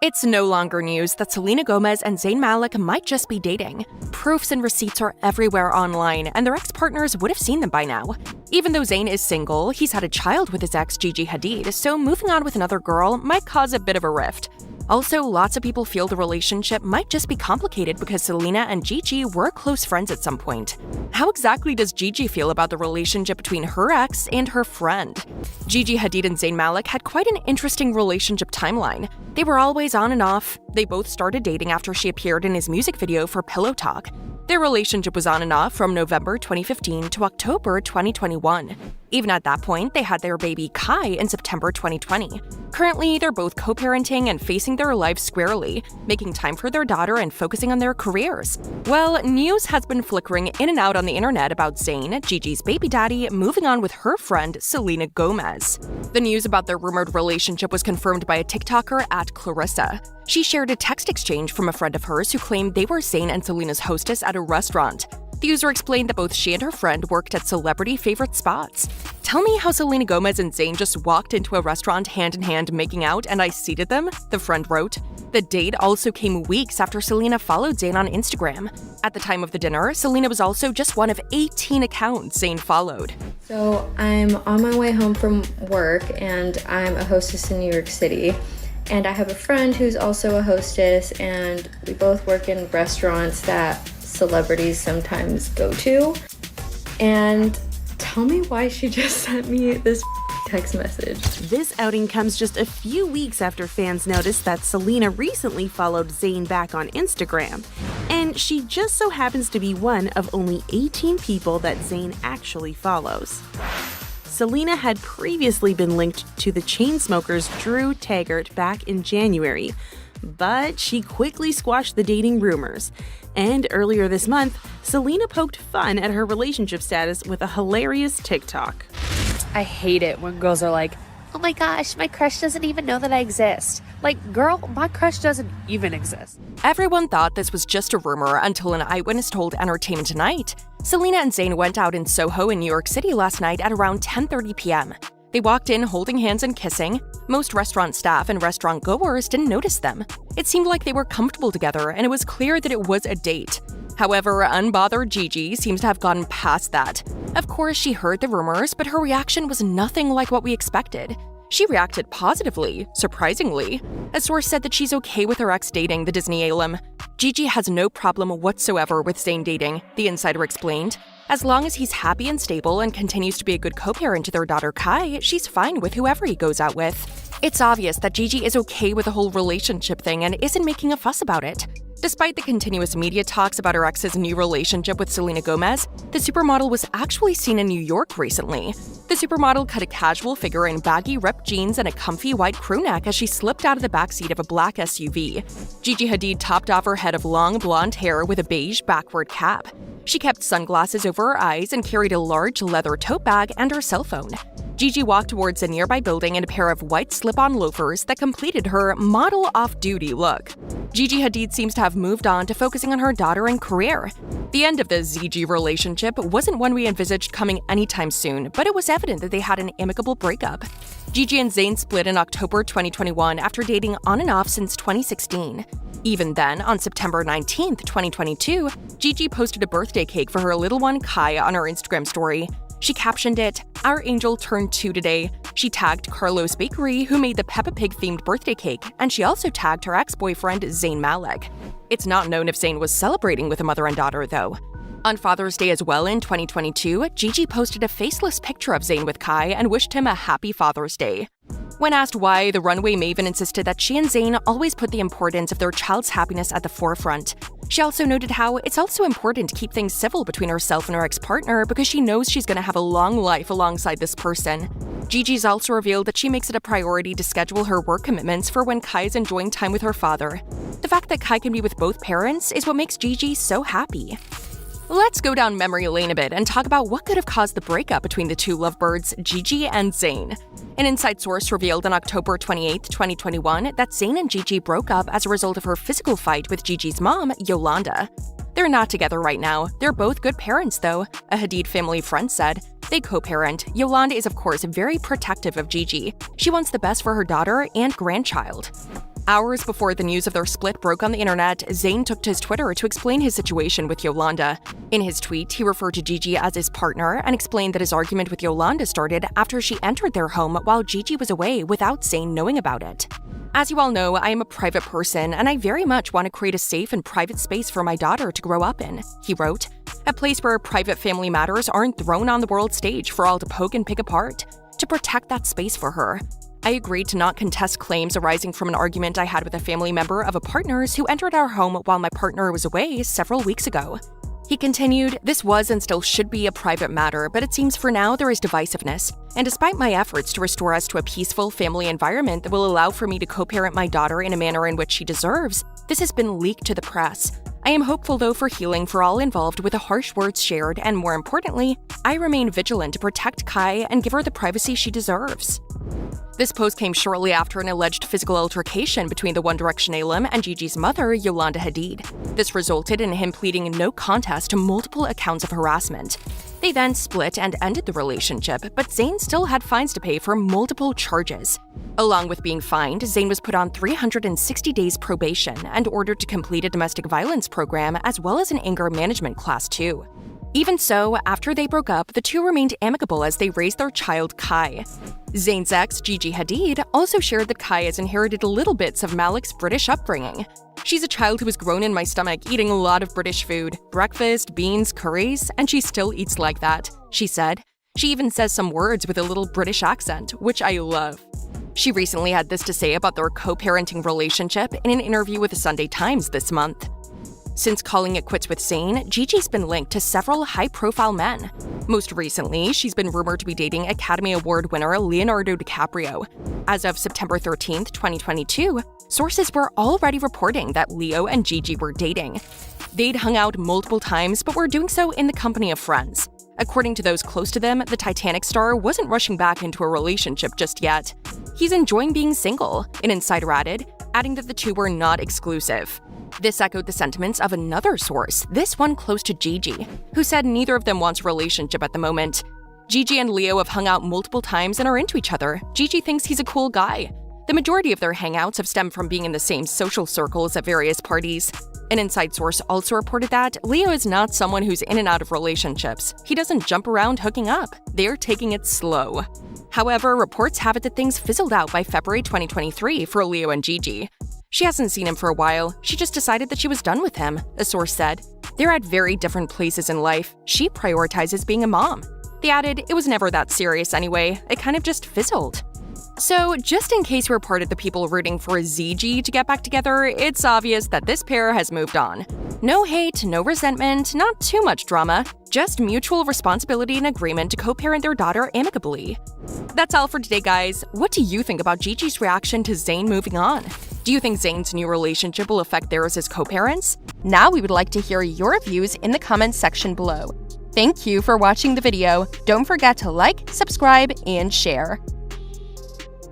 It's no longer news that Selena Gomez and Zayn Malik might just be dating. Proofs and receipts are everywhere online, and their ex-partners would have seen them by now. Even though Zayn is single, he's had a child with his ex Gigi Hadid, so moving on with another girl might cause a bit of a rift. Also, lots of people feel the relationship might just be complicated because Selena and Gigi were close friends at some point. How exactly does Gigi feel about the relationship between her ex and her friend? Gigi Hadid and Zayn Malik had quite an interesting relationship timeline. They were always on and off. They both started dating after she appeared in his music video for Pillow Talk. Their relationship was on and off from November 2015 to October 2021. Even at that point, they had their baby Kai in September 2020. Currently, they're both co-parenting and facing their lives squarely, making time for their daughter and focusing on their careers. Well, news has been flickering in and out on the internet about Zayn, Gigi's baby daddy, moving on with her friend Selena Gomez. The news about their rumored relationship was confirmed by a TikToker at Clarissa. She shared a text exchange from a friend of hers who claimed they were Zayn and Selena's hostess at a restaurant. The user explained that both she and her friend worked at celebrity favorite spots. Tell me how Selena Gomez and Zayn just walked into a restaurant hand in hand making out and I seated them, the friend wrote. The date also came weeks after Selena followed Zayn on Instagram. At the time of the dinner, Selena was also just one of 18 accounts Zayn followed. So I'm on my way home from work and I'm a hostess in New York City. And I have a friend who's also a hostess, and we both work in restaurants that celebrities sometimes go to. And tell me why she just sent me this text message. This outing comes just a few weeks after fans noticed that Selena recently followed Zayn back on Instagram. And she just so happens to be one of only 18 people that Zayn actually follows. Selena had previously been linked to the Chainsmokers' Drew Taggart back in January, but she quickly squashed the dating rumors. And earlier this month, Selena poked fun at her relationship status with a hilarious TikTok. I hate it when girls are like, oh my gosh, my crush doesn't even know that I exist. Like, girl, my crush doesn't even exist. Everyone thought this was just a rumor until an eyewitness told Entertainment Tonight. Selena and Zayn went out in Soho in New York City last night at around 10:30 p.m. They walked in holding hands and kissing. Most restaurant staff and restaurant goers didn't notice them. It seemed like they were comfortable together, and it was clear that it was a date. However, unbothered Gigi seems to have gotten past that. Of course, she heard the rumors, but her reaction was nothing like what we expected. She reacted positively, surprisingly. A source said that she's okay with her ex dating the Disney alum. Gigi has no problem whatsoever with Zayn dating, the insider explained. As long as he's happy and stable and continues to be a good co-parent to their daughter Kai, she's fine with whoever he goes out with. It's obvious that Gigi is okay with the whole relationship thing and isn't making a fuss about it. Despite the continuous media talks about her ex's new relationship with Selena Gomez, the supermodel was actually seen in New York recently. The supermodel cut a casual figure in baggy ripped jeans and a comfy white crew neck as she slipped out of the backseat of a black SUV. Gigi Hadid topped off her head of long blonde hair with a beige backward cap. She kept sunglasses over her eyes and carried a large leather tote bag and her cell phone. Gigi walked towards a nearby building in a pair of white slip-on loafers that completed her model off-duty look. Gigi Hadid seems to have moved on to focusing on her daughter and career. The end of the ZG relationship wasn't one we envisaged coming anytime soon, but it was evident that they had an amicable breakup. Gigi and Zayn split in October 2021 after dating on and off since 2016. Even then, on September 19, 2022, Gigi posted a birthday cake for her little one Kai on her Instagram story. She captioned it, "Our angel turned 2 today." She tagged Carlos Bakery, who made the Peppa Pig-themed birthday cake, and she also tagged her ex-boyfriend Zayn Malik. It's not known if Zayn was celebrating with a mother and daughter, though. On Father's Day as well in 2022, Gigi posted a faceless picture of Zayn with Kai and wished him a happy Father's Day. When asked why, the runway maven insisted that she and Zayn always put the importance of their child's happiness at the forefront. She also noted how it's also important to keep things civil between herself and her ex-partner because she knows she's going to have a long life alongside this person. Gigi's also revealed that she makes it a priority to schedule her work commitments for when Kai is enjoying time with her father. The fact that Kai can be with both parents is what makes Gigi so happy. Let's go down memory lane a bit and talk about what could have caused the breakup between the two lovebirds, Gigi and Zayn. An inside source revealed on October 28, 2021, that Zayn and Gigi broke up as a result of her physical fight with Gigi's mom, Yolanda. They're not together right now. They're both good parents, though, a Hadid family friend said. They co-parent. Yolanda is, of course, very protective of Gigi. She wants the best for her daughter and grandchild. Hours before the news of their split broke on the internet, Zayn took to his Twitter to explain his situation with Yolanda. In his tweet, he referred to Gigi as his partner and explained that his argument with Yolanda started after she entered their home while Gigi was away without Zayn knowing about it. As you all know, I am a private person, and I very much want to create a safe and private space for my daughter to grow up in, he wrote. A place where private family matters aren't thrown on the world stage for all to poke and pick apart. To protect that space for her. I agreed to not contest claims arising from an argument I had with a family member of a partner's who entered our home while my partner was away several weeks ago. He continued, this was and still should be a private matter, but it seems for now there is divisiveness. And despite my efforts to restore us to a peaceful family environment that will allow for me to co-parent my daughter in a manner in which she deserves, this has been leaked to the press. I am hopeful, though, for healing for all involved with the harsh words shared, and more importantly, I remain vigilant to protect Kai and give her the privacy she deserves. This post came shortly after an alleged physical altercation between the One Direction alum and Gigi's mother, Yolanda Hadid. This resulted in him pleading no contest to multiple accounts of harassment. They then split and ended the relationship, but Zayn still had fines to pay for multiple charges. Along with being fined, Zayn was put on 360 days probation and ordered to complete a domestic violence program as well as an anger management class too. Even so, after they broke up, the two remained amicable as they raised their child Kai. Zayn's ex, Gigi Hadid, also shared that Kai has inherited little bits of Malik's British upbringing. She's a child who was grown in my stomach eating a lot of British food, breakfast, beans, curries, and she still eats like that, she said. She even says some words with a little British accent, which I love. She recently had this to say about their co-parenting relationship in an interview with the Sunday Times this month. Since calling it quits with Zayn, Gigi's been linked to several high-profile men. Most recently, she's been rumored to be dating Academy Award winner Leonardo DiCaprio. As of September 13, 2022, sources were already reporting that Leo and Gigi were dating. They'd hung out multiple times, but were doing so in the company of friends. According to those close to them, the Titanic star wasn't rushing back into a relationship just yet. He's enjoying being single, an insider added, adding that the two were not exclusive. This echoed the sentiments of another source, this one close to Gigi, who said neither of them wants a relationship at the moment. Gigi and Leo have hung out multiple times and are into each other. Gigi thinks he's a cool guy. The majority of their hangouts have stemmed from being in the same social circles at various parties. An inside source also reported that Leo is not someone who's in and out of relationships. He doesn't jump around hooking up. They're taking it slow. However, reports have it that things fizzled out by February 2023 for Leo and Gigi. She hasn't seen him for a while. She just decided that she was done with him, a source said. They're at very different places in life. She prioritizes being a mom. They added, it was never that serious anyway. It kind of just fizzled. So, just in case we're part of the people rooting for ZG to get back together, it's obvious that this pair has moved on. No hate, no resentment, not too much drama, just mutual responsibility and agreement to co-parent their daughter amicably. That's all for today, guys. What do you think about Gigi's reaction to Zayn moving on? Do you think Zayn's new relationship will affect theirs as co-parents? Now we would like to hear your views in the comments section below. Thank you for watching the video. Don't forget to like, subscribe, and share.